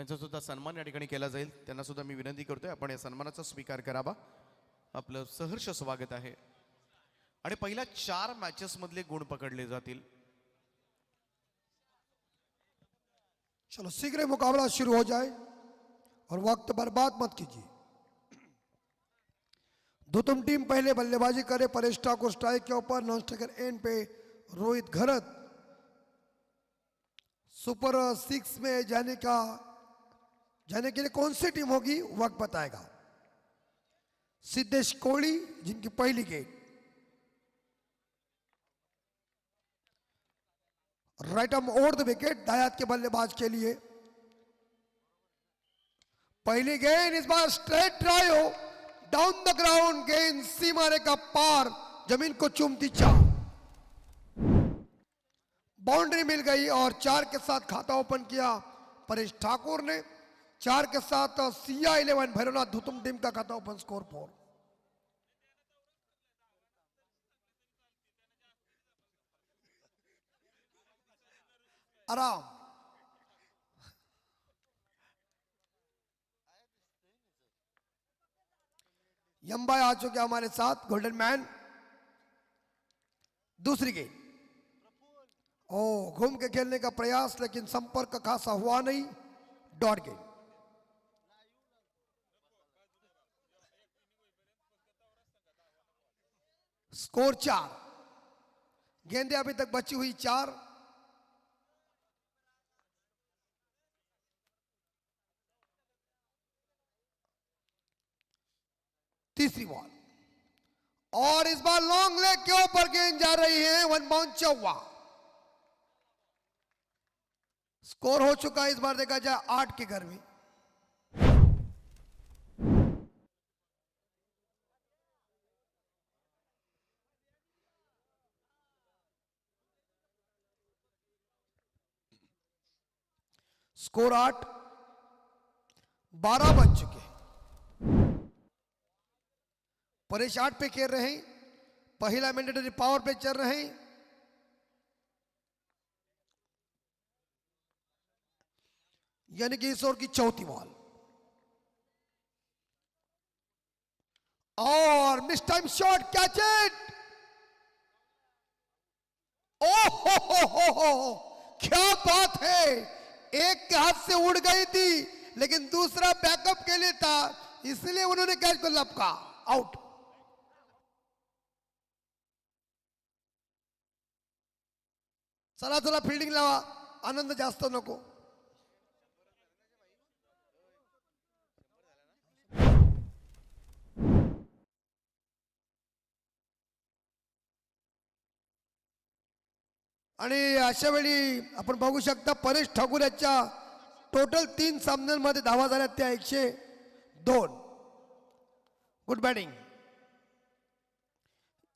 त्यांचा सुद्धा सन्मान या ठिकाणी केला जाईल. त्यांना सुद्धा मी विनंती करतोय आपण या सन्मानाचा स्वीकार करावा. आपलं सहर्ष स्वागत आहे. आणि पहिल्या 4 मॅचेस मधले गुण पकडले जातील. चलो शीघ्र मुकाबला शुरू हो जाए और वक्त बर्बाद मत कीजिए। दुतुम टीम पहले बल्लेबाजी करे, परेश ठाकुर स्ट्राइक के ऊपर, नॉन स्ट्राइकर एंड पे रोहित घरत। सुपर 6 में जाने के लिए कौन सी टीम होगी वक्त बताएगा। सिद्धेश कोहली जिनकी पहली गेंद, right arm over the wicket, दायात के बल्लेबाज के लिए पहली गेंद, इस बार straight drive down the ground, गेंद सीमा रेखा पार, जमीन को चूमती 4, बाउंड्री मिल गई और 4 के साथ खाता ओपन किया परेश ठाकुर ने। 4 के साथ सिया 11 भैरवनाथ धुतुम टीम का खाता ओपन, स्कोर 4। आराम। यम्बाई आ चुके हमारे साथ, गोल्डन मैन। दूसरी गेंद, घूम के खेलने का प्रयास लेकिन संपर्क खासा हुआ नहीं, डॉट गेंद। स्कोर 4, गेंदें अभी तक बची हुई 4। तीसरी बॉल और इस बार लॉन्ग लेग के ऊपर गेंद जा रही है, 1 बाउंड चौवा। स्कोर हो चुका है, इस बार देखा जाए 8 के घर में। स्कोर 8, 12 बज चुके हैं। परेश 8 पे खेल रहे हैं, पहला मैंडेटरी पावर पे चल रहे हैं। यानी कि इस ओवर की चौथी बॉल और miss time shot, catch it. ओ क्या बात है, एक के हाथ से उड़ गई थी लेकिन दूसरा बैकअप के लिए था, इसलिए उन्होंने कैच को लपका, आउट। चला चला फील्डिंग लावा, आनंद जास्त नको। आणि अशा वेळी आपण बघू शकता परेश ठाकूर याच्या टोटल 3 सामन्यांमध्ये धावा झाल्या त्या 102। Good batting.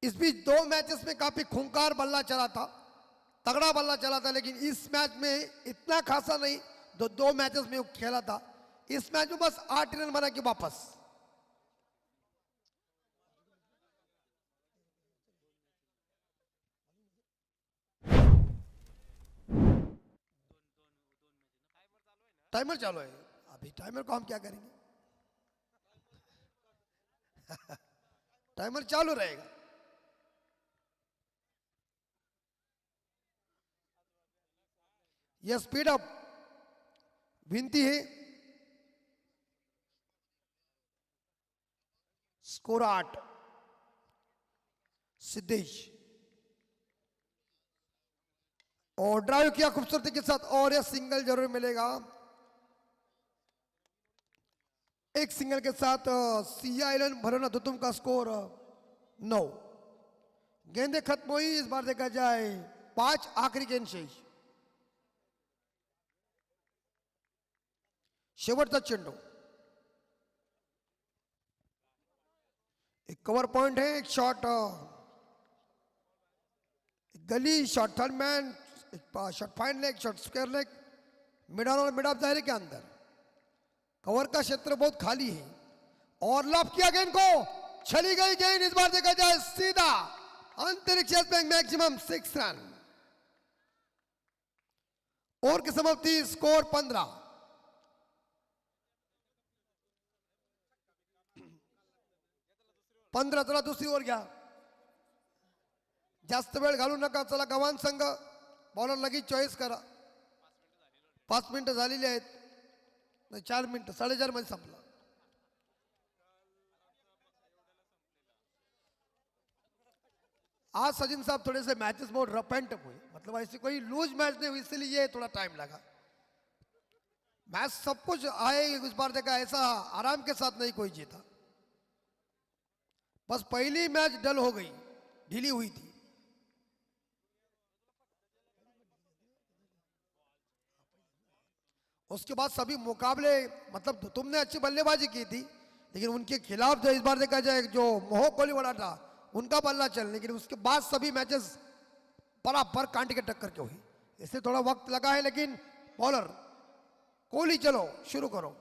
इस बीच 2 मैचेस में काफी खूंखार बल्ला चला था, तगड़ा बल्ला चला था, लेकिन इस मैच में इतना खासा नहीं। 2 मैचेस में खेला था, इस मैच में बस 8 रन बना के वापस। टाइमर चालू है, अभी टाइमर को हम क्या करेंगे। टाइमर चालू रहेगा। यह स्पीड अप विनती है। स्कोर 8, सिद्धेश और ड्राइव किया खूबसूरती के साथ, और यह सिंगल जरूर मिलेगा। एक सिंगल के साथ सिया 11 भैरवनाथ धुतुम का स्कोर 9। गेंदें खत्म हुई, इस बार देखा जाए 5 आखिरी गेंद शेष। शेवटचा चेंडू, एक कवर पॉइंट है, एक शॉट गली, शॉट थर्ड मैन, एक shot fine leg, shot square leg, mid on और मिड ऑफ दायरे के अंदर। कवर का क्षेत्र बहुत खाली है और लॉफ किया गेंद को, चली गई गेंद, इस बार देखा जाए सीधा अंतरिक्ष बैंक, मैक्सिमम 6 रन। ओवर की समाप्ति, स्कोर 15। 15. चला दुसरी ओव्हर घ्या. जास्त वेळ घालू नका. चला गव्हाण संघ बॉलर लगेच चॉईस करा. 5 मिनिटं झालेली आहेत. 4 मिनिटं 4:30 मध्ये संपला. आज सचिन साहब थोड़े से मैचेस बहुत रफ एंड टफ हुए. मतलब ऐसी कोई लूज मैच नहीं हुई, इसलिए थोड़ा टाइम लगा. मैच सब कुछ आए इस बार देखा, ऐसा आराम के साथ नहीं कोई जीता. बस पहली मैच डल हो गई, ढीली हुई थी. उसके बाद सभी मुकाबले, मतलब तुमने अच्छी बल्लेबाजी की थी, लेकिन उनके खिलाफ जो इस बार देखा जाए जो मोह कोहली वाला था उनका बल्ला चल, लेकिन उसके बाद सभी मैचेस बराबर कांटे के टक्कर के हुई. इससे थोड़ा वक्त लगा है, लेकिन बॉलर कोहली चलो शुरू करो.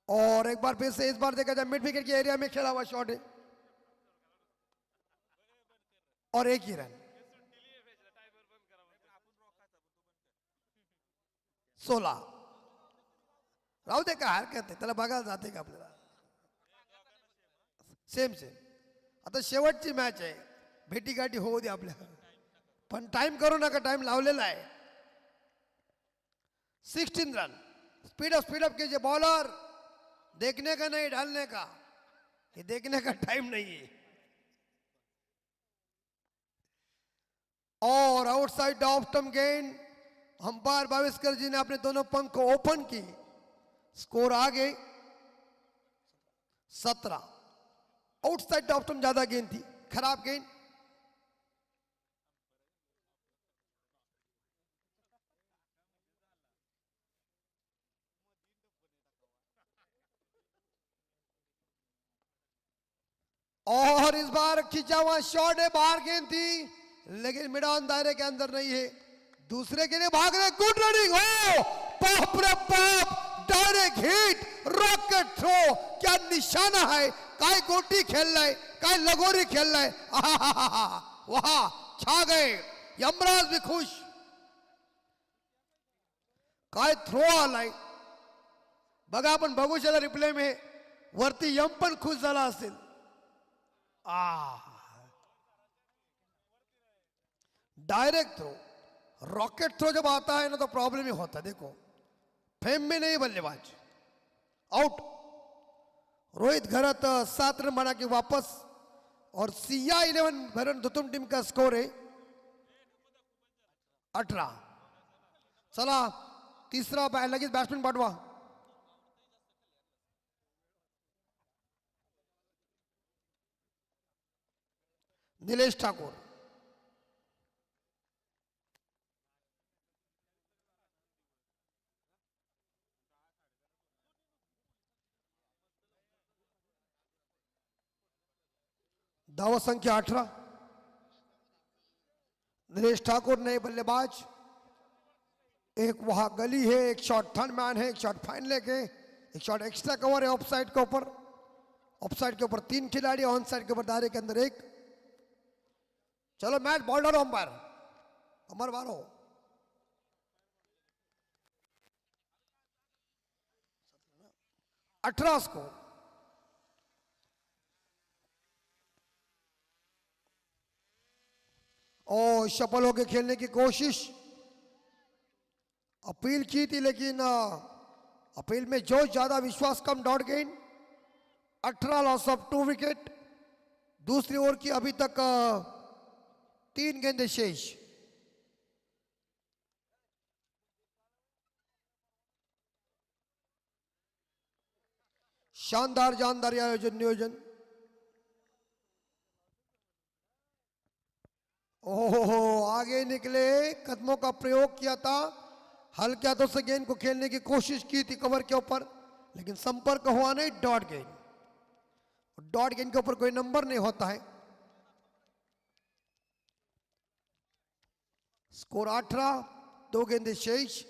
और एक बार फिर से इस बार देखा जाए मिड विकेट के एरिया में खेला हुआ शॉट है और एक ही रन. 16. राहू दे, काय हरकत आहे, त्याला बघायला जाते का आपल्याला. Same same. आता शेवटची मॅच आहे, भेटीगाठी होऊ दे आपल्या, पण टाइम करू नका, टाइम लावलेला आहे. 16 रन. स्पीड अप कीजिए. बॉलर देखने का नहीं, डालने का. ये देखने का टाइम नहीं है. और आउटसाइड ऑफ स्टंप गेंद. अंपायर भाविस्कर जी ने अपने दोनों पंख को ओपन की. स्कोर आगे 17. आउटसाइड ऑफ स्टंप ज्यादा गेंद थी, खराब गेंद. और इस बार खींचा हुआ शॉट है, बाहर गेंद थी, लेकिन मिडान दायरे के अंदर नहीं है. दूसरे के लिए भाग रहे. Good running. हो बाप रे बाप, डायरेक्ट हिट, रॉकेट थ्रो. क्या निशाना है. काय गोटी खेललाय, काय लगोरी खेललाय. वहा छा गए. यमराज भी खुश. काय थ्रो आलाय बघा. आपण बघू शकता रिप्ले में, वरती यम पण खुश झाला असेल. डायरेक्ट थ्रो, रॉकेट थ्रो जब आता है ना तो प्रॉब्लम ही होता है. देखो फेम में नहीं बल्लेबाज. आउट. रोहित घरत 7 रन बना के वापस. और सिया 11 भरण दुतुम टीम का स्कोर है 18. चला तीसरा लगेच बॅट्समॅन पाठवा. नीलेश ठाकुर. दावा संख्या 18. नीलेश ठाकुर नए बल्लेबाज. एक वहां गली है, एक शॉट थर्ड मैन है, एक शॉट फाइन लेग है, एक शॉट एक्स्ट्रा कवर है ऑफ साइड के ऊपर. ऑफ साइड के ऊपर 3 खिलाड़ी, ऑन साइड के ऊपर दायरे के अंदर 1. चलो मैच बॉल डालो. अंपायर अमर बारो. अठारह स्कोर. और शफल होके खेलने की कोशिश. अपील की थी, लेकिन अपील में जो ज्यादा विश्वास कम. डॉट गेंद. 18 लॉस ऑफ 2 विकेट. दूसरी ओवर की अभी तक 3 गेंदें शेष. शानदार जानदार आयोजन नियोजन. ओहो आगे निकले, कदमों का प्रयोग किया था, हल्के हाथों से गेंद को खेलने की कोशिश की थी कवर के ऊपर, लेकिन संपर्क हुआ नहीं. डॉट गेंद. डॉट गेंद के ऊपर कोई नंबर नहीं होता है. स्कोर 18, 2 गेंदें शेष.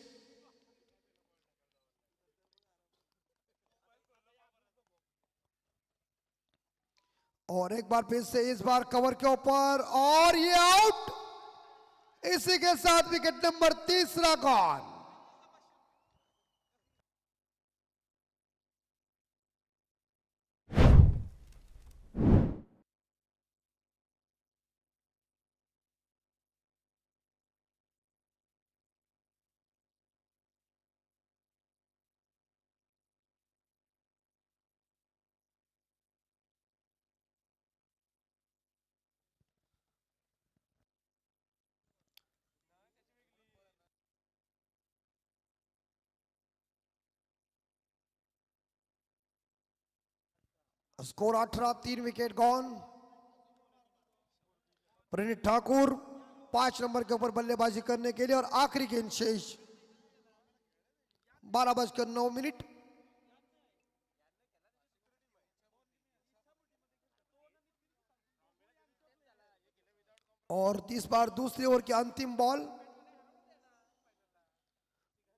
और एक बार फिर से इस बार कवर के ऊपर, और ये आउट. इसी के साथ wicket number 3 gone. Score 18, 3 wicket gone. Praneet Thakur 5 number के ऊपर बल्लेबाजी करने के लिए और आखिरी गेंद शेष 12:09। और इस बार दूसरी ओवर की अंतिम ball.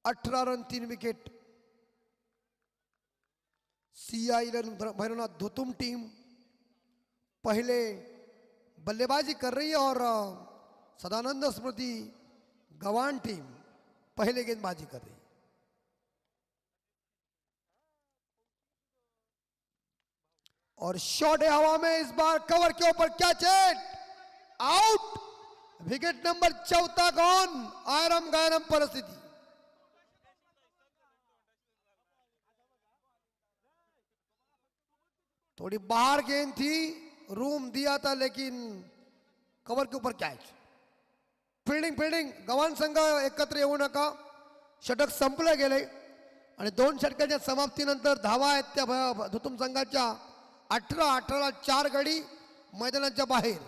18 run 3 wicket. CI11 Bhairavnath Dhutum team पहले बल्लेबाजी कर रही है और सदानंद स्मृति गवान टीम पहले गेंदबाजी कर रही है। और शॉट है हवा में, इस बार कवर के ऊपर catch hit, out. Wicket number 14 gone. आयरम गायरम परिस्थिति। थोड़ी बाहर गेंद थी, रूम दिया था, लेकिन कवर के ऊपर कैच। फिल्डिंग गव्हाण संघ एकत्र येऊ नका, षटक संपलं गेले आणि 2 षटकाच्या समाप्तीनंतर धावा आहेत त्या धुतुम संघाच्या 18-18ला 4 गडी मैदानाच्या बाहेर।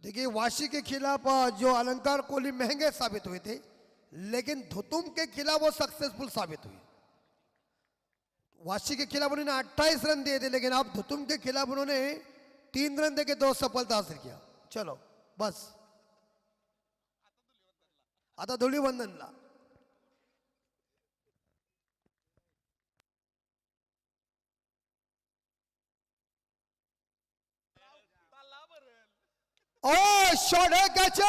देखिए वाशी के खिलाफ जो अलंकार कोहली महंगे साबित हुए थे, लेकिन धुतुम के खिलाफ वो सक्सेसफुल साबित हुए। वाशी के खिलाफ उन्होंने 28 रन दिए थे, लेकिन अब धुतुम के खिलाफ उन्होंने 3 रन देके 2 सफलता हासिल किया। चलो बस आता धुलीवंदनला। और शॉट है, कैच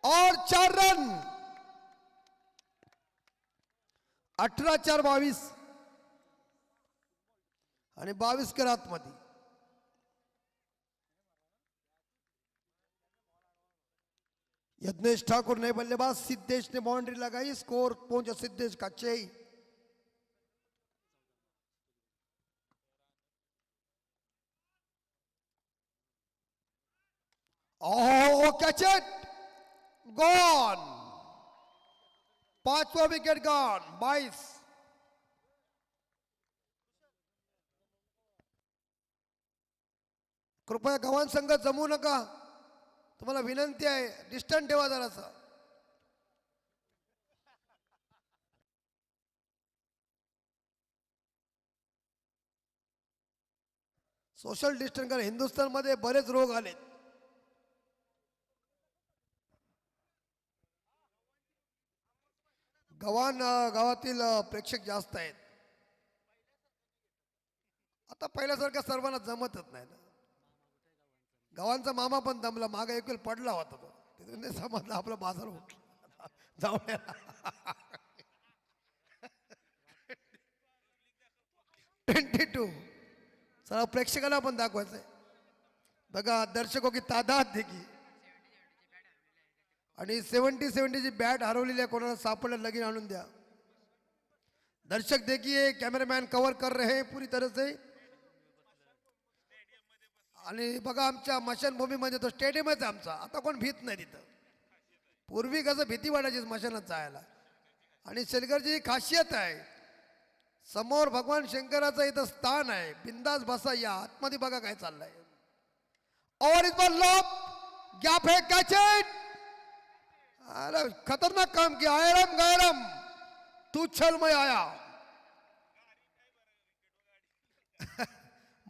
और 4 रन। 18-4 22 आणि 22 कर आतमध्ये। यज्ञेश ठाकुर ने बल्लेबाज, सिद्धेश ने बाउंड्री लगाई। स्कोर पहुंचा सिद्धेश का 6। Oh, catch it! Gone! 5वां विकेट गॉन। 22। कृपया गव्हाण संघ जमू नका, तुम्हाला विनंती आहे, डिस्टन्स ठेवा जरासा। सोशल डिस्टन्स कारण हिंदुस्थान मध्ये बरेच रोग आले। गव्हाण गावातील प्रेक्षक जास्त आहेत। आता पहिल्यासारखं सर्वांना जमतच नाही ना। गव्हाणचा मामा पण दमला, मागे एक वेळ पडला होता तो, तिथे समजलं आपला बाजार उठला। जाऊ 22 चला प्रेक्षकांना पण दाखवायचंय बघा, दर्शकों की तादाद देखी। आणि 70 ची बॅट हरवलेली आहे, कोणाला सापडलं लगीन आणून द्या। दर्शक देखिए कैमरामैन कवर कर रहे हैं पूरी तरह से। आणि बघा आमच्या मशानभूमीमध्ये तो स्टेडियमच आहे आमचा, आता कोण भीत नाही तिथं। पूर्वी कसं भीती वाटायची स्मशानात जायला। आणि शेलकरची खासियत आहे, समोर भगवान शंकराचं इथं स्थान आहे, बिंदास बसा, या आतमध्ये बघा काय चाललंय। और इस बार लॉब गैप है, कैच इट। अरे खतरनाक काम किया, आयरम गायरम तू छल में आया।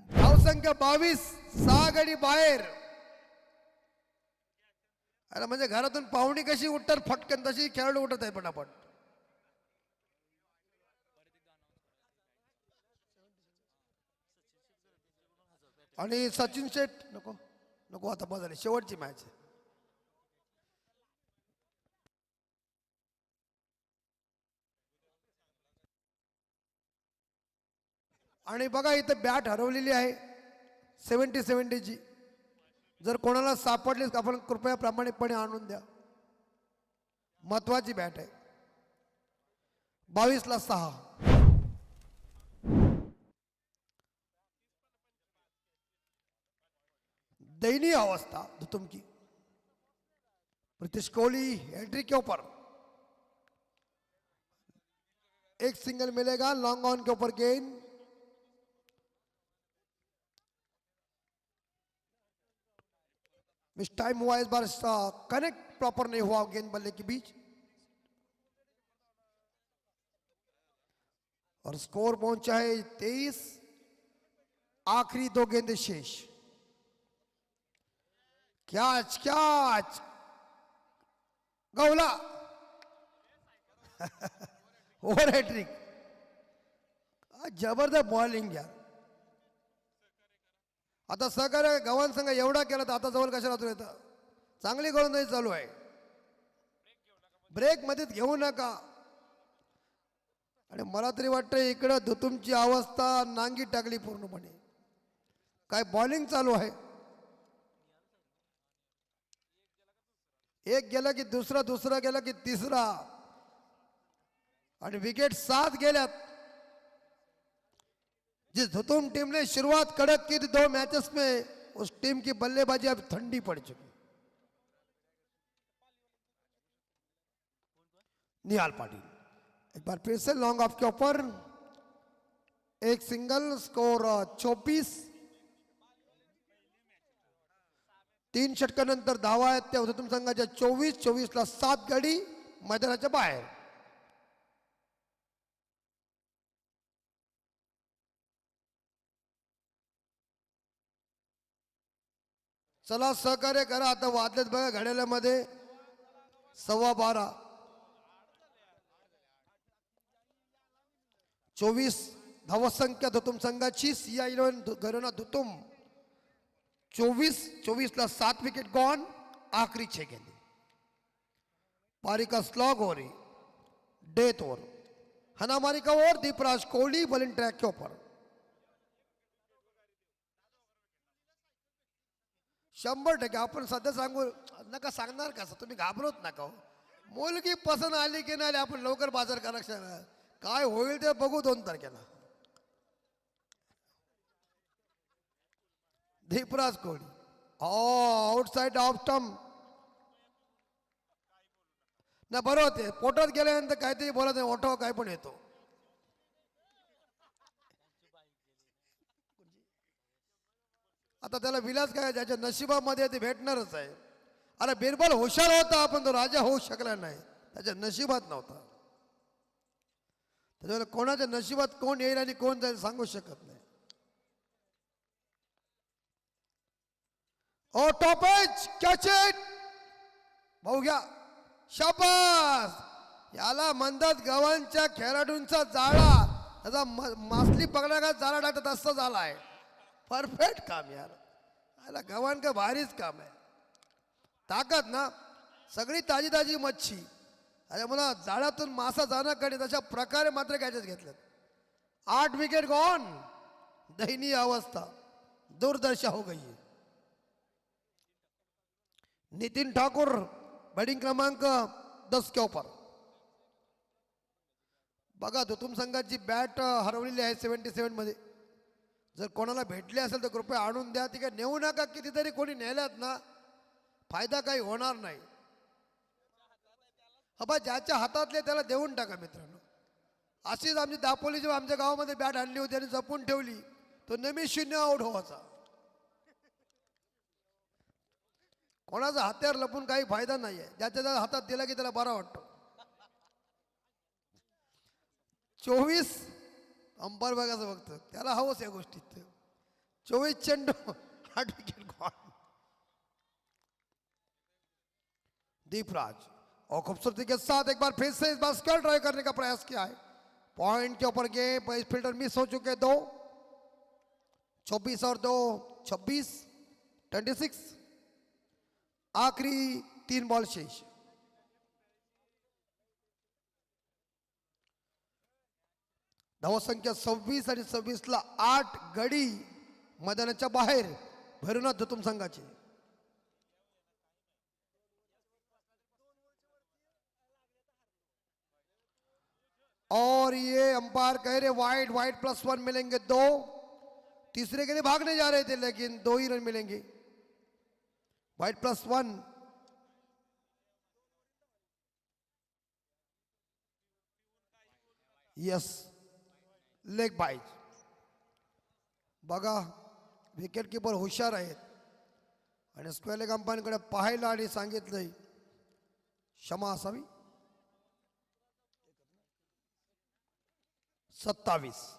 धावसंख्या 22, 6 गडी बाहेर। अरे म्हणजे घरातून पाहुणी कशी उठतात फटकन, तशी खेळाडू उठत आहे पटापट। आणि सचिन शेठ नको नको, आता बदल शेवटची मॅच आहे। आणि बघा इथं बॅट हरवलेली आहे 70 ची, जर कोणाला सापडली आपण कृपया प्रामाणिकपणे आणून द्या, महत्वाची बॅट आहे। 22 ला 6. दयनीय अवस्था दुतुम की. प्रीतिश कोहली एंट्री के ऊपर. एक सिंगल मिलेगा लॉन्ग ऑन के ऊपर गेंद. मिस टाइम हुआ इस बार. कनेक्ट प्रॉपर नहीं हुआ गेंद बल्ले के बीच. और स्कोर पहुंचा है 23. आखिरी 2 गेंदें शेष. कैच कैच गौला. Over hat trick. जबरदस्त बॉलिंग यार. आता सहकार्य गव्हाण संघ एवढा केला तर आता जवळ कशाला तुला येतं. चांगली गोलंदाजी चालू आहे. ब्रेक मध्येच घेऊ नका. आणि मला तरी वाटतं इकडं दुतुमची अवस्था नांगी टाकली पूर्णपणे. काय बॉलिंग चालू आहे. एक गेला की दुसरा, दुसरा गेला की तिसरा. आणि विकेट 7 गेल्यात. जिस दुतुम टीम ने शुरुआत कड़क की थी 2 मैचेस में, उस टीम की बल्लेबाजी अब ठंडी पड़ चुकी. निहाल पाटिल एक बार फिर से लॉन्ग ऑफ के ऊपर. एक सिंगल. स्कोर 24. 3 षटकानंतर धावा आहेत त्या दुतुम संघाच्या 24 ला 7 गडी मैदानाच्या बाहेर. चला सहकार्य करा. आता वाजलेत बघा घड्याळामध्ये 12:15. 24 धावसंख्या दुतुम संघाची. CI11 घराणा दुतुम 24 ला 7 विकेट गॉन. आखिरी 6 गेंदे. पारी का स्लॉग हो रही. Death over. हनामारी का over. Deepraj Kohli bowling track के ऊपर. 100% आपण सध्या सांगू नका. सांगणार कसं तुम्ही घाबरत नका. मुलगी पसंत आली की नाही आपण लवकर बाजार करा. काय होईल ते बघू 2 तारखेला. Deepraj Kohli outside off stump. ना बरं होते. पोटात गेल्यानंतर काहीतरी बोलत नाही. ओठाव काय पण येतो. आता त्याला विलास काय ज्याच्या नशिबामध्ये ते भेटणारच आहे. अरे बिरबल हुशार होता पण तो राजा होऊ शकला नाही. त्याच्या नशिबात नव्हता. त्याच्यामुळे कोणाच्या नशिबात कोण येईल आणि कोण जाईल सांगू शकत नाही. ओ टॉप एज कॅच इट. भाऊ घ्या. शाबास. याला म्हणतात गव्हाणच्या खेळाडूंचा जाळा. त्याचा मासली पकडा जाळा टाकतात असं झाला आहे. परफेक्ट काम यार. याला गव्हाण का भारीच काम आहे. ताकद ना सगळी ताजी ताजी मच्छी. त्याच्यामुळे जाळ्यातून मासा जाणं कडे तशा प्रकारे मात्र कॅचेस घेतलेत. 8 विकेट गॉन. दयनीय अवस्था. दुर्दशा हो गई है. नितिन ठाकुर बैटिंग क्रमांक 10 के ऊपर. बघा दुतुम संघाची बॅट हरवलेली आहे 77 मध्ये. जर कोणाला भेटले असेल तर कृपया आणून द्या. ती काय नेऊ नका. कितीतरी कोणी नेल्यात ना फायदा काही होणार नाही. बा ज्याच्या हातातले त्याला देऊन टाका मित्रांनो. अशीच आमची दापोली जेव्हा आमच्या गावामध्ये बॅट आणली होती आणि जपून ठेवली तो नेहमी 0 आउट व्हायचा. कोणाचा हात्यार लपून काही फायदा नाहीये. ज्याच्या त्याच्या हातात दिला की त्याला बरा वाटतो. 24 अंपायर बघायचं बघतं त्याला हवंच या गोष्टीत. 24 चेंडू 8 विकेट गॉन. दीपराज और खूबसूरती के साथ एक बार फिर से इस बार स्क्वायर ड्राइव करने का प्रयास किया है. पॉइंट के ऊपर गेम. फील्डर मिस हो चुके 2. 24 और 2 26. 26. आखिरी 3 बॉल शेष. धावसंख्या 26 आणि 26 ला 8 गडी मैदानाच्या बाहेर भैरवनाथ दुतुम संघाचे. और ये अंपायर कह रहे वाइड वाइड +1 मिलेंगे 2। तीसरे के लिए भागने जा रहे थे लेकिन 2 ही रन मिलेंगे। वाइड +1। Yes, leg byes. बघा विकेट कीपर हुशार आहेत आणि स्क्वेअर लेग अंपायरकडे पाहायला आणि सांगितलंय क्षमा असावी। 27।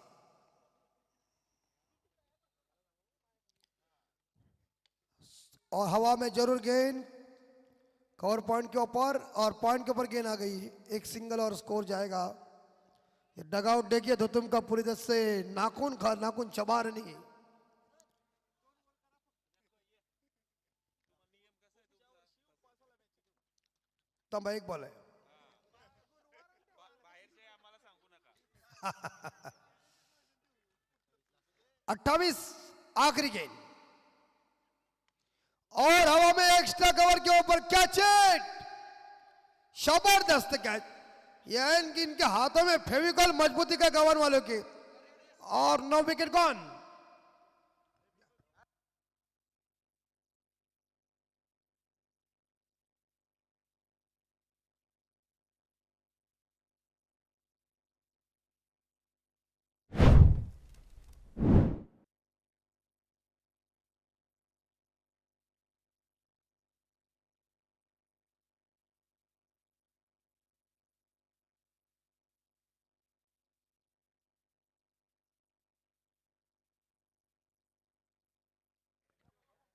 और हवा में जरूर गेंद कवर पॉइंट के ऊपर, और पॉइंट के ऊपर गेंद आ गई। एक सिंगल और स्कोर जाएगा। ये डगआउट देखिए धुतुम का पूरी तरह से नाखून चबा रही। तब एक बॉल है। 28 आखिरी गेंद और हवा में एक्स्ट्रा कवर के ऊपर कैच इट। जबरदस्त कैच। ये इनके हाथों में फेविकॉल मजबूती का गवन वालों के। और 9 विकेट गॉन।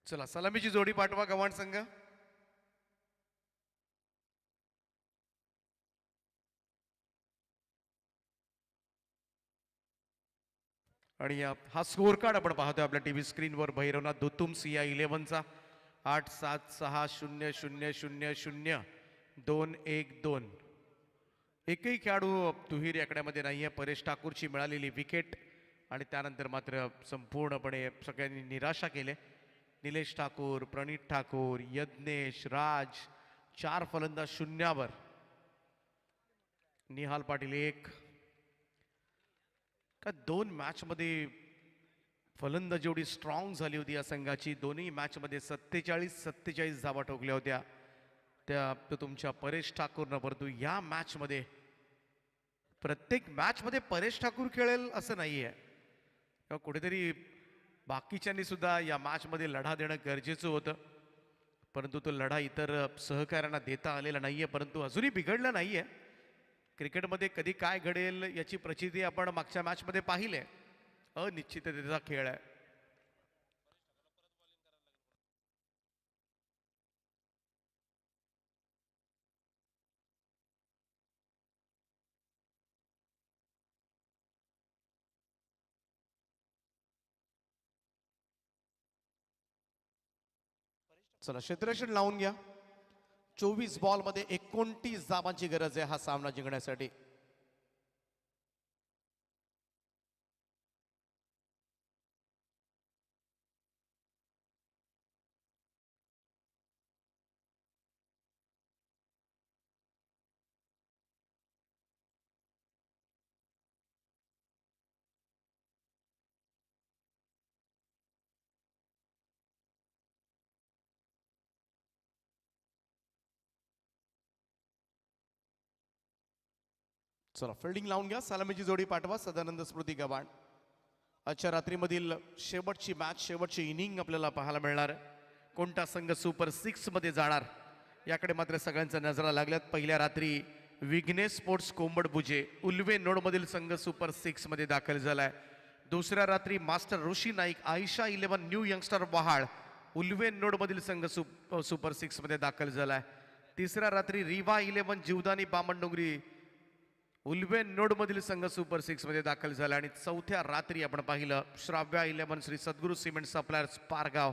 चला सलामीची जोडी पाठवा गव्हाण संघ। आणि हा स्कोर कार्ड आपण पाहतोय आपल्या टीव्ही स्क्रीनवर भैरवनाथ दुतुम सिया 11चा 8760000212। एकही खेळाडू दुहेरी आकड्यामध्ये नाहीये। परेश ठाकूरची मिळालेली विकेट आणि त्यानंतर मात्र संपूर्णपणे सगळ्यांनी निराशा केली। निलेश ठाकूर, प्रणीत ठाकूर, यज्ञेश, राज 4 फलंदाज शून्यावर। निहाल पाटील 1। का 2 मॅच मध्ये फलंदाजी एवढी स्ट्रॉंग झाली होती या संघाची। दोन्ही मॅच मध्ये 47-47 धावा ठोकल्या होत्या त्या तुमच्या परेश ठाकूरनं। परंतु या मॅच मध्ये प्रत्येक मॅच मध्ये परेश ठाकूर खेळेल असं नाहीये। कुठेतरी बाकीच्यांनी सुद्धा या मॅच मध्ये लढा देणं गरजेचं होतं, परंतु तो लढा इतर सहकाऱ्यांना देता आलेला नाहीये। परंतु अजूनही बिघडलं नाहीये। क्रिकेटमध्ये कधी काय घडेल याची प्रचिती आपण मागच्या मॅच मध्ये पाहिले। अनिश्चिततेचा खेळ आहे। चला क्षेत्ररक्षण लावून घ्या। 24 बॉल मध्ये 29 धावांची गरज आहे हा सामना जिंकण्यासाठी। चला फिल्डिंग लावून घ्या। सलामीची जोडी पाठवा सदानंद स्मृती गव्हाण। आजच्या रात्रीमधील शेवटची मॅच, शेवटची इनिंग आपल्याला पाहायला मिळणार आहे। कोणता संघ सुपर 6 मध्ये जाणार याकडे मात्र सगळ्यांच्या नजरा लागल्यात। पहिल्या रात्री विघ्नेश स्पोर्ट्स कोंबडभुजे उल्वे नोडमधील संघ सुपर 6 मध्ये दाखल झालाय। दुसऱ्या रात्री मास्टर ऋषी नाईक आयशा 11 न्यू यंगस्टर वहाळ उल्वे नोडमधील संघ सुपर 6 मध्ये दाखल झालाय। तिसऱ्या रात्री रिवा 11 जीवदानी बामणडोंगरी उल्वे नोडमधील संघ सुपर 6 मध्ये दाखल झाला। आणि चौथ्या रात्री आपण पाहिलं श्राव्या 11 श्री सद्गुरू सिमेंट सप्लायर्स पारगाव।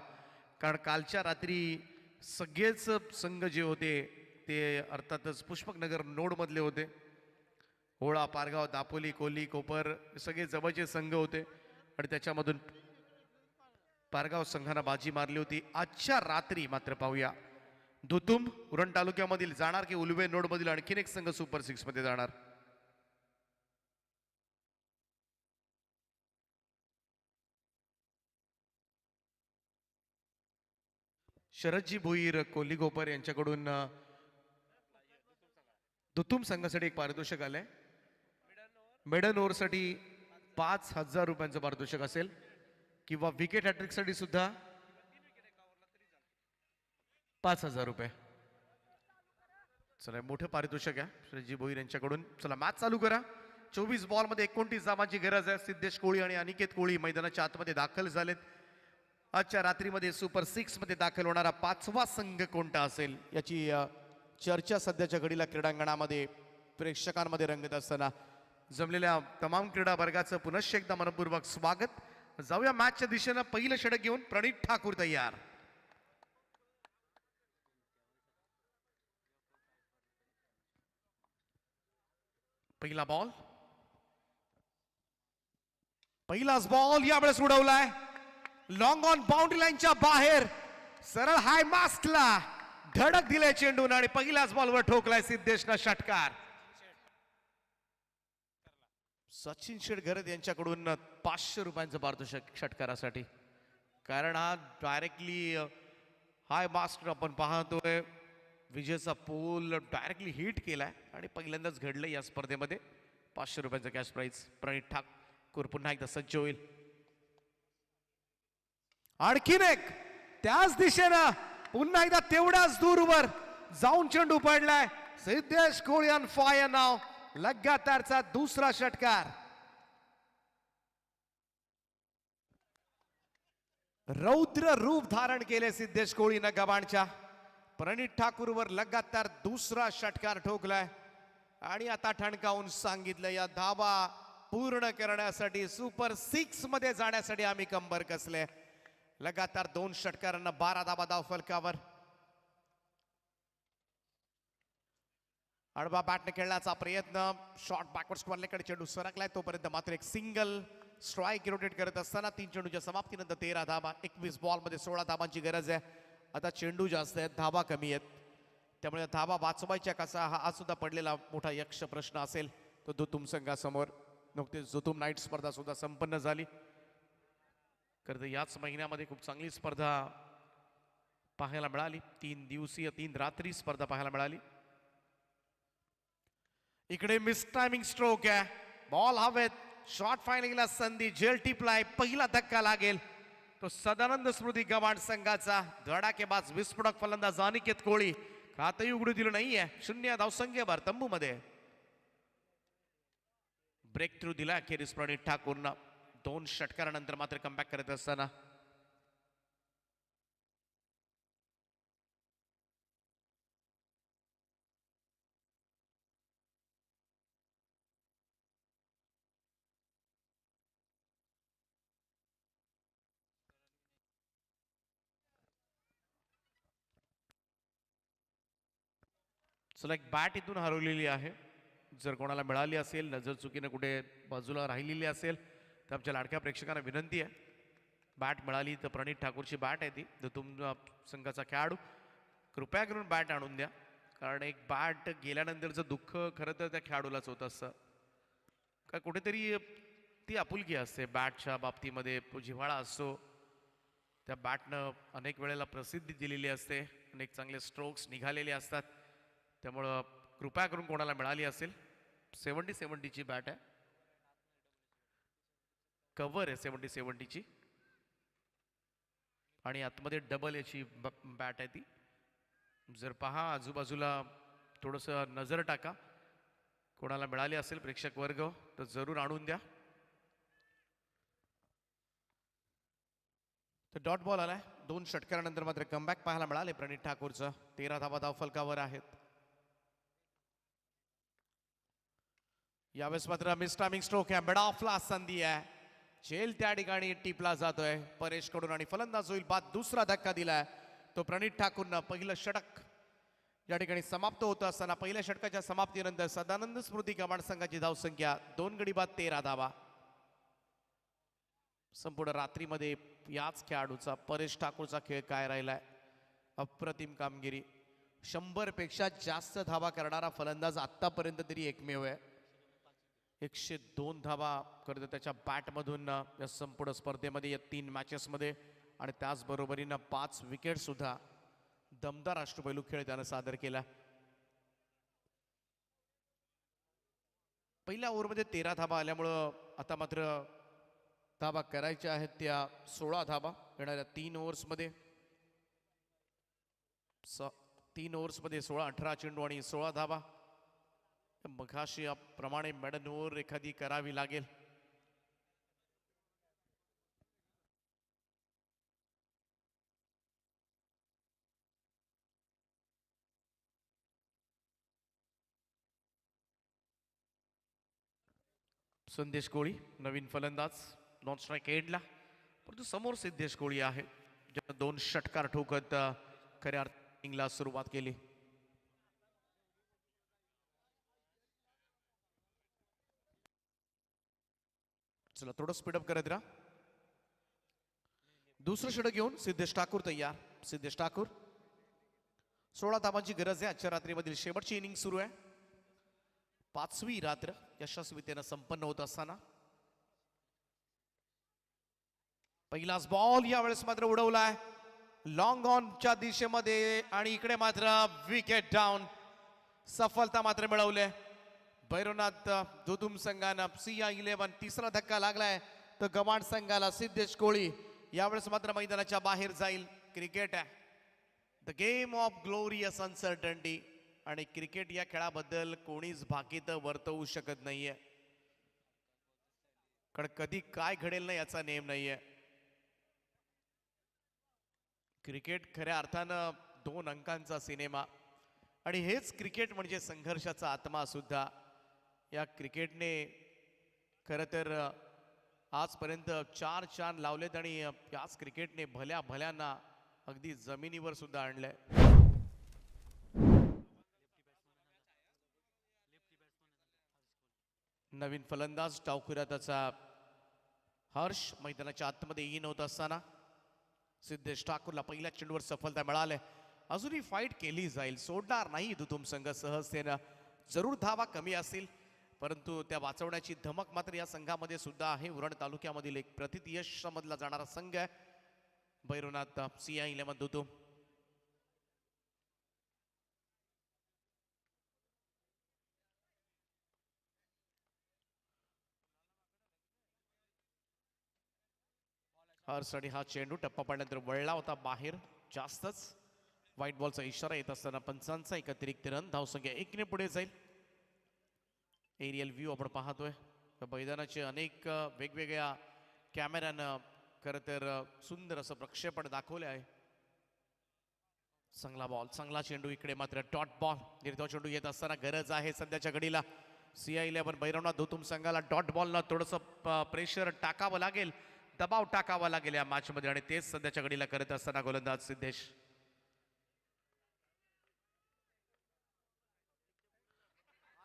कारण कालच्या रात्री सगळेच संघ जे होते ते अर्थातच पुष्पकनगर नोडमधले होते। होळा, पारगाव, दापोली, कोली, कोपर सगळे जवळचे संघ होते आणि त्याच्यामधून पारगाव संघानं बाजी मारली होती। आजच्या रात्री मात्र पाहूया दुतुम उरण तालुक्यामधील जाणार की उल्वे नोडमधील आणखीन एक संघ सुपर 6 मध्ये जाणार। शरदजी भोईर कोहलीगोपर यांच्याकडून दुतुम संघासाठी एक पारितोषिक आलंय. मिडन ओव्हरसाठी 5,000 रुपयांचं पारितोषिक असेल किंवा विकेट हॅट्रिक साठी सुद्धा 5,000 रुपये. चला मोठं पारितोषिक आहे शरदजी भोईर यांच्याकडून. चला मॅच चालू करा. 24 बॉल मध्ये 29 धावांची गरज आहे. सिद्धेश कोळी आणि अनिकेत कोळी मैदानाच्या आतमध्ये दाखल झालेत. आजच्या रात्रीमध्ये सुपर 6 मध्ये दाखल होणारा 5वा संघ कोणता असेल याची चर्चा सध्याच्या घडीला क्रीडांगणामध्ये प्रेक्षकांमध्ये रंगत असताना जमलेल्या तमाम क्रीडा वर्गाचं पुनश्च एकदा मनपूर्वक स्वागत. जाऊया मॅचच्या दिशेनं. पहिलं षटक घेऊन प्रणित ठाकूर तयार. पहिला बॉल, पहिलाच बॉल यावेळेस उडवलाय लॉंग ऑन बाउंड्री लाईनच्या बाहेर. सरळ हाय मास्कला धडक दिले चेंडून आणि पहिल्याच बॉलवर ठोकलाय सिद्धेशनं षटकार. सचिन शेडगरद यांच्याकडून 500 रुपयांचं पारितोषिक षटकारासाठी. कारण हा डायरेक्टली हाय मास्क आपण पाहतोय विजेचा पोल डायरेक्टली हिट केलाय आणि पहिल्यांदाच घडलं या स्पर्धेमध्ये. 500 रुपयांचं कॅश प्राइज. प्रणित ठाकूर पुन्हा एकदा सज्ज होईल. आणखीन एक त्याच दिशेनं पुन्हा एकदा तेवढ्याच दूरवर जाऊन चेंडू पडलाय. सिद्धेश कोळी ऑन फायर नाव. लगातारचा दुसरा षटकार. रौद्र रूप धारण केले सिद्धेश कोळीनं गबाणच्या. प्रणित ठाकूरवर लगातार दुसरा षटकार ठोकलाय आणि आता ठणकावून सांगितलं या धावा पूर्ण करण्यासाठी सुपर 6 मध्ये जाण्यासाठी आम्ही कंबर कसले. लगातार 2 षटकारांना 12 धावा धाव फलकावर. आडवा बॅटने खेळण्याचा प्रयत्न. शॉर्ट बॅकवर्ड स्क्वेअरकडे चेंडू सरकलाय तोपर्यंत मात्र एक सिंगल स्ट्राईक रोटेट करत असताना 3 चेंडूच्या समाप्तीनंतर 13 धावा. 21 बॉल मध्ये 16 धावांची गरज आहे. आता चेंडू जास्त आहेत, धावा कमी आहेत, त्यामुळे धावा वाचवायच्या कसा हा सुद्धा पडलेला मोठा यक्ष प्रश्न असेल तो दुतुम संघासमोर. नुकतीच दुतुम नाईट स्पर्धा सुद्धा संपन्न झाली. खरं याच महिन्यामध्ये खूप चांगली स्पर्धा पाहायला मिळाली. 3 दिवसीय 3 रात्री स्पर्धा पाहायला मिळाली. इकडे मिस टायमिंग स्ट्रोक आहे. बॉल हवेत. शॉर्ट फायनलला संधी. जेल टिपलाय. पहिला धक्का लागेल तो सदानंद स्मृती गव्हाण संघाचा. धडाकेबाज विस्फोटक फलंदाज अनिकेत कोळी खातही उघडू दिलं नाहीये. 0 धावसंख्येवर तंबूमध्ये ब्रेक थ्रू दिला अखेरीस प्रणित ठाकूरनं. 2 षटकारानंतर मात्र कमबॅक करत असताना चला एक बॅट इथून हरवलेली आहे. जर कोणाला मिळाली असेल, नजर चुकीनं कुठे बाजूला राहिलेली असेल तर आमच्या लाडक्या प्रेक्षकांना विनंती आहे, बॅट मिळाली तर प्रणित ठाकूरची बॅट आहे ती, तर तुमचा संघाचा खेळाडू कृपया करून बॅट आणून द्या. कारण एक बॅट गेल्यानंतरचं दुःख खरं तर त्या खेळाडूलाच होत असतं. का कुठेतरी ती आपुलकी असते बॅटच्या बाबतीमध्ये, तो जिव्हाळा असतो. त्या बॅटनं अनेक वेळेला प्रसिद्धी दिलेली असते, अनेक चांगले स्ट्रोक्स निघालेले असतात. त्यामुळं कृपया करून कोणाला मिळाली असेल, 70-70ची बॅट आहे, कव्हर आहे 70-70ची आणि आतमध्ये डबल याची बॅट आहे ती. जर पहा आजूबाजूला थोडंसं नजर टाका, कोणाला मिळाली असेल प्रेक्षक वर्ग तर जरूर आणून द्या. तर डॉट बॉल आलाय. 2 षटकारानंतर मात्र कमबॅक पाहायला मिळाले प्रणित ठाकूरचं. 13 धावा धाव फलकावर आहेत. यावेळेस मात्र मिस टायमिंग स्ट्रोक आहे, मिड ऑफला संधी आहे, झेल त्या ठिकाणी टिपला जातोय परेश कडून आणि फलंदाज होईल बाद. दुसरा धक्का दिलाय तो प्रणित ठाकूरनं. पहिलं षटक या ठिकाणी समाप्त होत असताना पहिल्या षटकाच्या समाप्तीनंतर सदानंद स्मृती गव्हाण संघाची धावसंख्या 2 गडी बाद 13 धावा. संपूर्ण रात्रीमध्ये याच खेळाडूचा परेश ठाकूरचा खेळ काय राहिलाय, अप्रतिम कामगिरी. 100 पेक्षा जास्त धावा करणारा फलंदाज आतापर्यंत तरी एकमेव आहे. 102 धावा करतो त्याच्या बॅटमधून या संपूर्ण स्पर्धेमध्ये या 3 मॅचेसमध्ये आणि त्याचबरोबरीनं 5 विकेट सुद्धा दमदार अष्टपैलू खेळ त्यानं सादर केला. पहिल्या ओव्हरमध्ये 13 धाबा आल्यामुळं आता मात्र धाबा करायच्या आहेत त्या 16 धाबा येणाऱ्या 3 ओव्हर्समध्ये. 3 ओव्हर्समध्ये 16, 18 चेंडू आणि 16 धाबा. मघाशी याप्रमाणे मॅडन ओव्हर एखादी करावी लागेल. संदेश कोळी नवीन फलंदाज नॉन स्ट्राईक एंडला, परंतु समोर सिद्धेश कोळी आहे ज्यानं 2 षटकार ठोकत खऱ्या अर्थाला सुरुवात केली. चला थोडं स्पीडअप करत राहा. दुसरं षटक घेऊन सिद्धेश ठाकूर तयार. सिद्धेश ठाकूर 16 धाबांची गरज आहे. आजच्या रात्रीमधील शेवटची इनिंग सुरू आहे. 5वी रात्र यशस्वीतेनं संपन्न होत असताना पहिलाच बॉल यावेळेस मात्र उडवलाय लॉंग ऑनच्या दिशेमध्ये आणि इकडे मात्र विकेट डाऊन. सफलता मात्र मिळवले भैरवनाथ दुधुम संघानं. CI11 तिसरा धक्का लागलाय तर गव्हाण संघाला. सिद्धेश कोळी यावेळेस मात्र मैदानाच्या बाहेर जाईल. क्रिकेट आहे the game of glorious uncertainty आणि क्रिकेट या खेळाबद्दल कोणीच भाकीत वर्तवू शकत नाहीये, कारण कधी काय घडेल ना याचा नेम नाहीये. क्रिकेट खऱ्या अर्थानं 2 अंकांचा सिनेमा आणि हेच क्रिकेट म्हणजे संघर्षाचा आत्मा सुद्धा. या क्रिकेटने खरं तर आजपर्यंत 4 चान लावलेत आणि याच क्रिकेटने भल्या भल्यांना अगदी जमिनीवर सुद्धा आणलंय. नवीन फलंदाज डावखुऱ्याचा हर्ष मैदानाच्या आतमध्ये इन होत असताना सिद्धेश ठाकूरला पहिल्या चेंडूवर सफलता मिळाली. अजूनही फाईट केली जाईल, सोडणार नाही दुधुम संघ सहजतेनं. जरूर धावा कमी असतील परंतु त्या वाचवण्याची धमक मात्र या संघामध्ये सुद्धा आहे. उरण तालुक्यामधील एक प्रथित यशमधला जाणारा संघ आहे भैरवनाथ CI11 दुधुम. हर्षसाठी हा चेंडू टप्पा पाडल्यानंतर वळला होता बाहेर जास्तच. व्हाईट बॉलचा इशारा येत असताना पंचांचा एक अतिरिक्त रन. धावसंख्या 1 ने पुढे जाईल. एरियल व्ह्यू आपण पाहतोय. मैदानाचे अनेक वेगवेगळ्या कॅमेऱ्यानं खरं तर सुंदर असं प्रक्षेपण दाखवले आहे. चांगला बॉल, चांगला चेंडू. इकडे मात्र डॉट बॉल. निर्धाव चेंडू येत असताना गरज आहे सध्याच्या घडीला CI11 भैरवनाथ दुधुम संघाला डॉट बॉलनं थोडंसं प्रेशर टाकावं लागेल, दबाव टाकावा लागेल या मॅच मध्ये आणि तेच सध्याच्या घडीला करत असताना गोलंदाज सिद्धेश.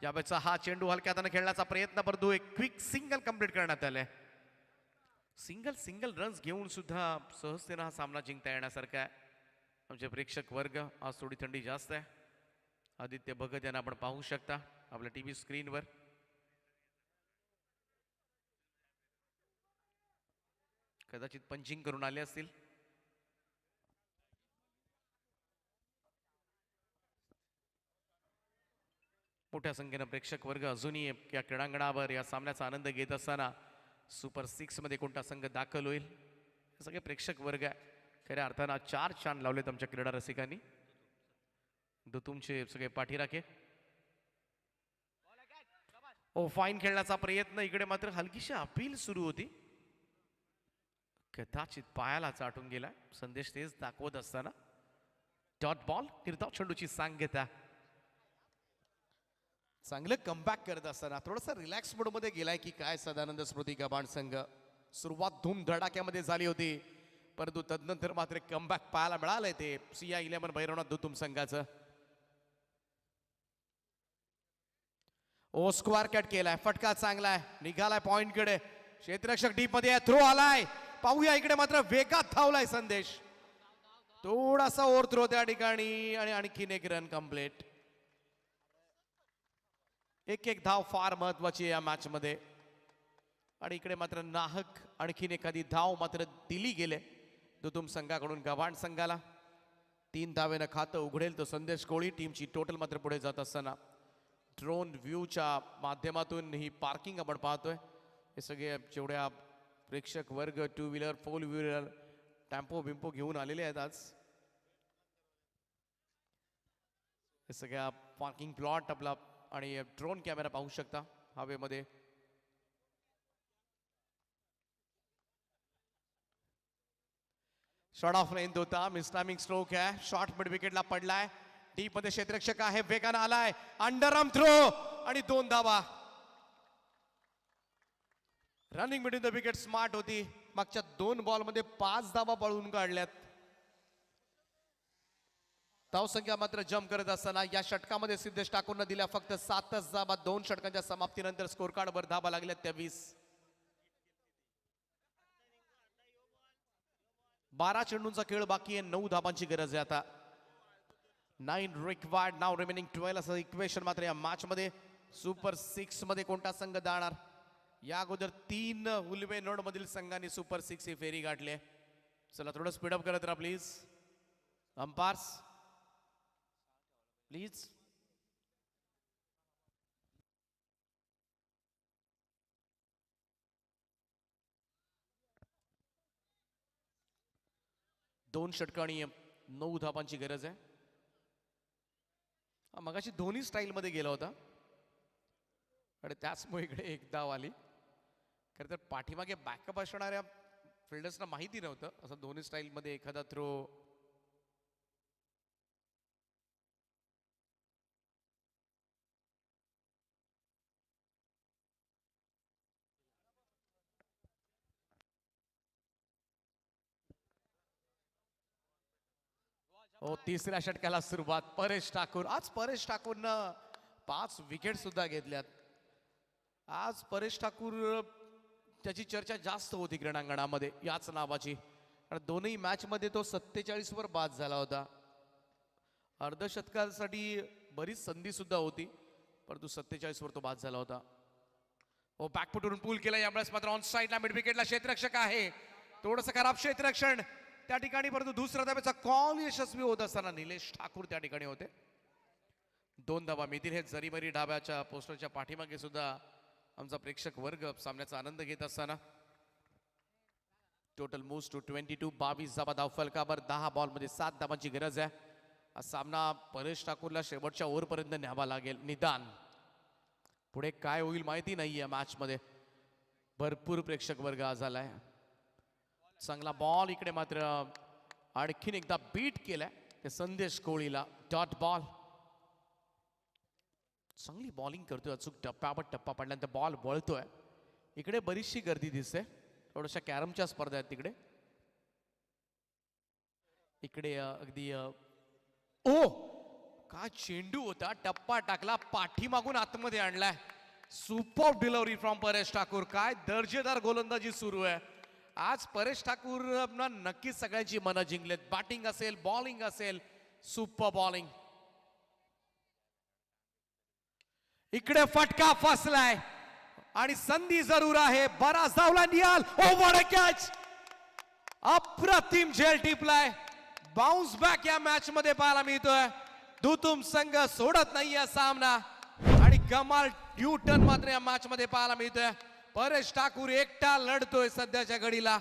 यावेळेचा हा चेंडू हलक्या हाताने खेळण्याचा प्रयत्न, परंतु एक क्विक सिंगल कंप्लीट करण्यात आले. सिंगल रन्स घेऊन सुद्धा सहजतेनं हा सामना जिंकता येण्यासारखा आहे. आमचे प्रेक्षक वर्ग आज थोडी थंडी जास्त आहे. आदित्य भगत यांना आपण पाहू शकता आपल्या TV स्क्रीनवर. कदाचित पंचिंग करून आले असतील. मोठ्या संख्येनं प्रेक्षक वर्ग अजूनही या क्रीडांगणावर या सामन्याचा आनंद घेत असताना सुपर 6 मध्ये कोणता संघ दाखल होईल हे सगळे प्रेक्षक वर्ग आहे. खऱ्या अर्थानं 4 चान लावलेत आमच्या क्रीडा रसिकांनी. दुधुमचे सगळे पाठीराखे. ओ फाईन खेळण्याचा प्रयत्न. इकडे मात्र हलकीशी अपील सुरू होती, कदाचित पायाला चाटून गेला. संदेश तेच दाखवत असताना डॉट बॉल. निर्धाव चेंडूची सांगता. चांगलं कमबॅक करत असताना थोडासा रिलॅक्स मोड मध्ये गेलाय की काय सदानंद स्मृती गव्हाण संघ. सुरुवात धूम धडाक्यामध्ये झाली होती परंतु तदनंतर मात्र कमबॅक पाहायला मिळालंय ते CI11 भैरवनाथ दुधुम संघाचं. ओ स्क्वेअर कट केलाय, फटका चांगला आहे, निघालाय पॉइंट कडे. क्षेत्ररक्षक डीप मध्ये थ्रो आलाय. पाहूया इकडे मात्र वेगात धावलाय संदेश. थोडासा ओव्हर थ्रो त्या ठिकाणी आणि आणखीन एक रन कंप्लीट. एक धाव फार महत्वाची आहे या मॅच मध्ये आणि इकडे मात्र नाहक आणखीन एखादी धाव मात्र दिली गेले दुधुम संघाकडून गव्हाण संघाला. 3 धावेनं खातं उघडेल तो संदेश कोळी. टीमची टोटल मात्र पुढे जात असताना ड्रोन व्ह्यूच्या माध्यमातून ही पार्किंग आपण पाहतोय. हे सगळे जेवढ्या प्रेक्षक वर्ग 2 व्हीलर 4 व्हीलर टेम्पो बिम्पो घेऊन आलेले आहेत आज. हे सगळ्या पार्किंग प्लॉट आपला आणि ड्रोन कॅमेरा पाहू शकता हवेमध्ये. शॉट ऑफ लेंथ होता. मिसटायमिंग स्ट्रोक आहे. शॉट मिड विकेटला पडलाय. डीप मध्ये क्षेत्ररक्षक आहे. वेगानं आलाय. अंडर आर्म थ्रो आणि 2 धावा. Running between the wicket smart होती. मागच्या 2 बॉल मध्ये 5 धावा पळून काढल्यात. धावसंख्या मात्र जम्प करत असताना या षटकामध्ये सिद्धेश ठाकूरनं दिल्या फक्त 7च धावा. 2 षटकांच्या समाप्तीनंतर स्कोर कार्ड वर धावा लागल्यात त्या 20. 12 चेंडूंचा खेळ बाकी आहे. 9 धावांची गरज आहे आता. 9 रिक्वायर्ड नाव रिमेनिंग 12 असं इक्वेशन मात्र या मॅच मध्ये. सुपर 6 मध्ये कोणता संघ जाणार? या अगोदर 3 उल्वे नोड मधील संघांनी सुपर 6 ही फेरी गाठली आहे. चला थोडं स्पीडअप करत राहा प्लीज. Umpires please. दोन षटकं आणि 9 धावांची गरज आहे. मगाशी दोन्ही स्टाईल मध्ये गेला होता आणि त्याचमुळे इकडे 1 धाव आली. खरं तर पाठीमागे बॅकअप असणाऱ्या फिल्डर्सना माहिती नव्हतं असं दोन्ही स्टाईल मध्ये एखादा थ्रो. हो, तिसऱ्या षटकाला सुरुवात. परेश ठाकूर. आज परेश ठाकूरनं 5 विकेट सुद्धा घेतल्यात. आज परेश ठाकूर त्याची चर्चा जास्त होती क्रीडांगणामध्ये याच नावाची. कारण दोन्ही मॅच मध्ये तो 47 वर बाद झाला होता. अर्धशतकासाठी बरीच संधी सुद्धा होती परंतु 47 वर तो बाद झाला होता. हो, बॅकफुटवरून पूल केला. यावेळेस मात्र ऑन साइडला मिड विकेटला क्षेत्ररक्षक आहे. थोडंसं खराब क्षेत्ररक्षण त्या ठिकाणी परंतु दुसऱ्या धाब्याचा कॉल यशस्वी होत असताना निलेश ठाकूर त्या ठिकाणी होते. 2 धावा मिळतील. हे जरीमरी डाव्याच्या पोस्टरच्या पाठीमागे सुद्धा आमचा प्रेक्षक वर्ग सामन्याचा आनंद घेत असताना. Total moves to 22. 22 धावा धाव फलकावर. 10 बॉल मध्ये 7 धावांची गरज आहे. हा सामना परेश ठाकूरला शेवटच्या ओव्हरपर्यंत न्यावा लागेल. निदान पुढे काय होईल माहिती नाहीये. मॅच मध्ये भरपूर प्रेक्षक वर्ग आज आलाय. चांगला बॉल इकडे मात्र आणखीन एकदा बीट केलाय ते संदेश कोळीला. Dot ball. चांगली बॉलिंग करतोय. अचूक टप्प्यावर टप्पा पडल्यानंतर बॉल वळतोय. इकडे बरीचशी गर्दी दिसते. थोड्याशा कॅरमच्या स्पर्धा आहेत तिकडे. इकडे अगदी ओ काय चेंडू होता. टप्पा टाकला. पाठीमागून आतमध्ये आणलाय. Super delivery from Paresh Thakur. काय दर्जेदार गोलंदाजी सुरू आहे आज. परेश ठाकूर नक्कीच सगळ्यांची मनं जिंकलेत. बॅटिंग असेल बॉलिंग असेल. Super bowling. इकडे फटका फसलाय आणि संधी जरूर आहे. बराच धावला निहाल. Over catch. अप्रतिम झेल टिपलाय. बाउन्स बॅक या मॅच मध्ये पाहायला मिळतोय. दुतुम संघ सोडत नाहीये सामना आणि कमाल यू टर्न मात्र या मॅच मध्ये पाहायला मिळतोय. परेश ठाकूर एकटा लढतोय सध्याच्या घडीला.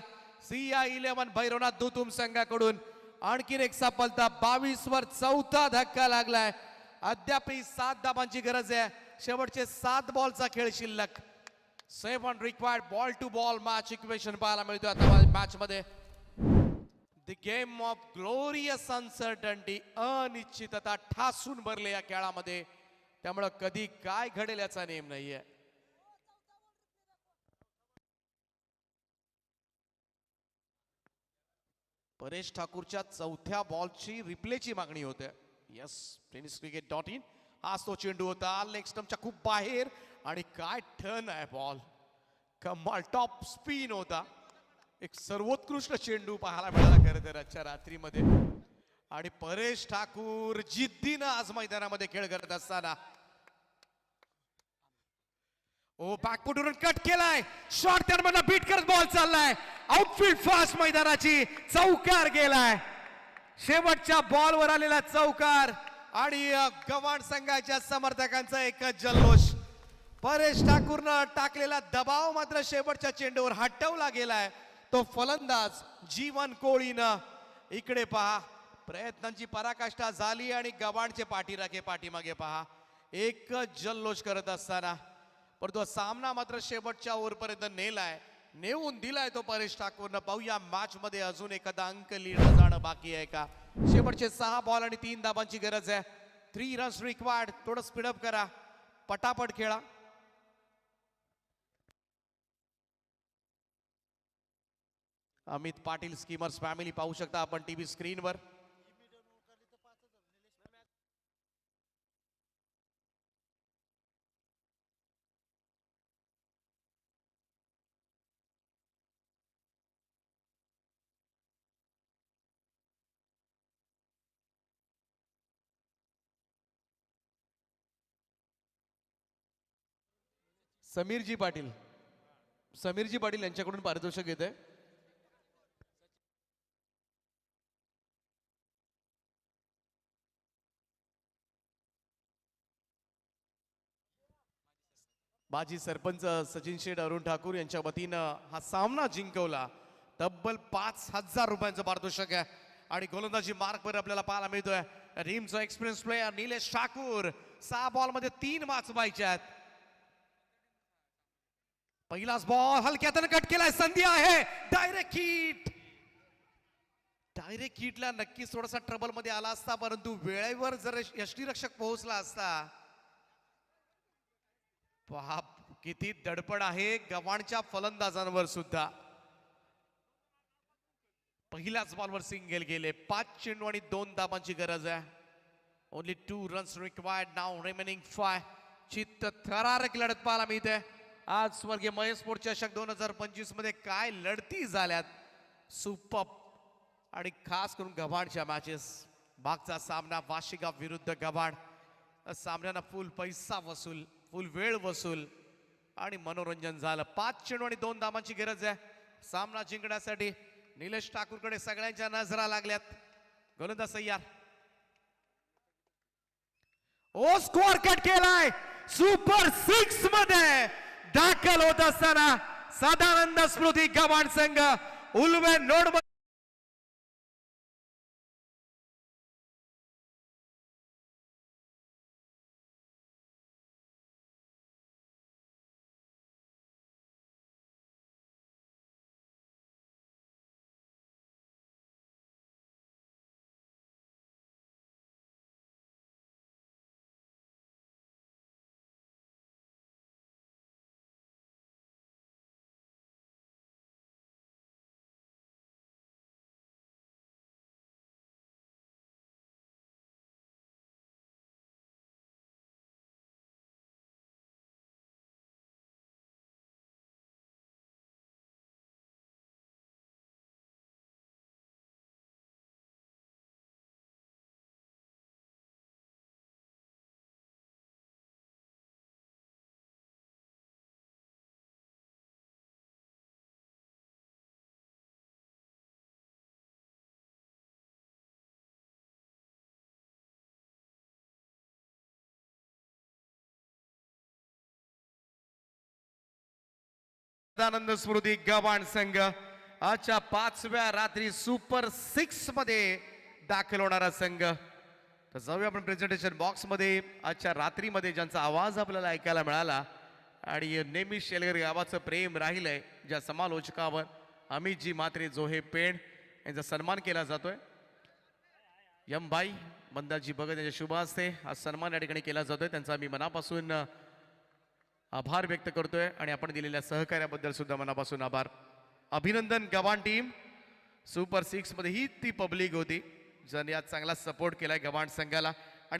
CI11 भैरवनाथ दुतुम संघाकडून आणखीन एक सफलता. 22 वर 4था धक्का लागलाय. अद्याप 7 धावांची गरज आहे. शेवटचे 7 बॉलचा खेळ शिल्लक. 7 required. Ball to ball match equation पाहायला मिळतोय आता मॅच मध्ये. The game of glorious uncertainty. अनिश्चितता ठासून भरले या खेळामध्ये. त्यामुळे कधी काय घडेल याचा नेम नाहीये. परेश ठाकूरच्या 4थ्या बॉलची रिप्लेची मागणी होते. Yes, tennis cricket .in. आज तो चेंडू होता लेग स्टंपच्या खूप बाहेर आणि काय टर्न आहे बॉल. कमाल टॉप स्पिन होता. एक सर्वोत्कृष्ट चेंडू पाहायला मिळाला खरं तर आजच्या रात्रीमध्ये. आणि परेश ठाकूर जिद्दीनं आज मैदानामध्ये खेळ करत असताना. ओ बॅकफुटवरून कट केलाय. शॉर्ट टर्मला बीट करत बॉल चाललाय. आउटफील्ड फास्ट मैदानाची. चौकार गेलाय. शेवटच्या बॉलवर आलेला चौकार आणि गव्हाण संघाच्या समर्थकांचा एकच जल्लोष. परेश ठाकूरनं टाकलेला दबाव मात्र शेवटच्या चेंडूवर हटवला गेलाय. तो फलंदाज जीवन कोळीनं इकडे पहा प्रयत्नांची पराकाष्ठा झाली आणि गव्हाणचे पाठीराखे पाठीमागे पहा एकच जल्लोष करत असताना परंतु सामना मात्र शेवटच्या ओव्हरपर्यंत नेऊन दिलाय तो परेश ठाकूरनं. पाहूया मॅच मध्ये अजून एखादा अंक लीड जाणं बाकी आहे का. शेवटचे 6 बॉल आणि 3 धाबांची गरज आहे. 3 रन्स रिक्वायर्ड. थोडं स्पीडअप करा, पटापट खेळा. अमित पाटील स्कीमर्स फॅमिली पाहू शकता आपण टीव्ही स्क्रीनवर. समीरजी पाटील यांच्याकडून पारितोषिक घेते. माजी सरपंच सचिन शेठ अरुण ठाकूर यांच्या वतीनं हा सामना जिंकवला. तब्बल 5,000 रुपयांचं पारितोषिक आहे आणि गोलंदाजी मार्कवर आपल्याला पाहायला मिळतोय टीमचा experience player Nilesh Thakur. 6 ball मध्ये 3 मार्क्स पाहिजे आहेत. पहिलाच बॉल हलक्यातनं कट केलाय. संधी आहे डायरेक्ट हिटला नक्कीच थोडासा ट्रबल मध्ये आला असता परंतु वेळेवर जर यष्टीरक्षक पोहोचला असता. पहा किती दडपण आहे गव्हाणच्या फलंदाजांवर सुद्धा. पहिल्याच बॉलवर सिंगल गेले. 5 चेंडू आणि 2 धाबांची गरज आहे. Only 2 runs required now remaining 5. चित्त थरारक लढत पाहायला मिळते. आज स्वर्गीय महेश स्पोर्ट चषक 2025 मध्ये काय लढती झाल्यात. सुपर आणि खास करून गव्हाणच्या मॅचेस. मागचा सामना वाशिगाव विरुद्ध गव्हाण. सामन्याला फुल पैसा वसूल, फुल वेळ वसूल आणि मनोरंजन झालं. 5 चेंडू आणि 2 धाबांची गरज आहे सामना जिंकण्यासाठी. निलेश ठाकूरकडे सगळ्यांच्या नजरा लागल्यात. गोलंदाज तयार. ओ स्कोअर कट केलाय. सुपर 6 मध्ये दाखल होत असताना सदानंद स्मृती गव्हाण संघ उलवे नोड सदानंद स्मृती गव्हाण संघ आजच्या 5व्या रात्री सुपर 6 मध्ये दाखल होणारा संघ. तर जाऊया आपण प्रेझेंटेशन बॉक्स मध्ये. आजच्या रात्रीमध्ये ज्यांचा आवाज आपल्याला ऐकायला मिळाला आणि नेहमी शेलगर गावाचं प्रेम राहिलंय ज्या समालोचकावर अमितजी मात्रे जोहे पेण यांचा सन्मान केला जातोय. यमबाई मंदाजी भगत यांच्या शुभ हस्ते हा सन्मान या ठिकाणी केला जातोय. त्यांचा मी मनापासून आभार व्यक्त करतोय आणि आपण दिलेल्या सहकार्याबद्दल सुद्धा मनापासून आभार. अभिनंदन गव्हाण टीम. सुपर 6 मध्ये ही ती पब्लिक होती ज्यांनी आज चांगला सपोर्ट केलाय गव्हाण संघाला.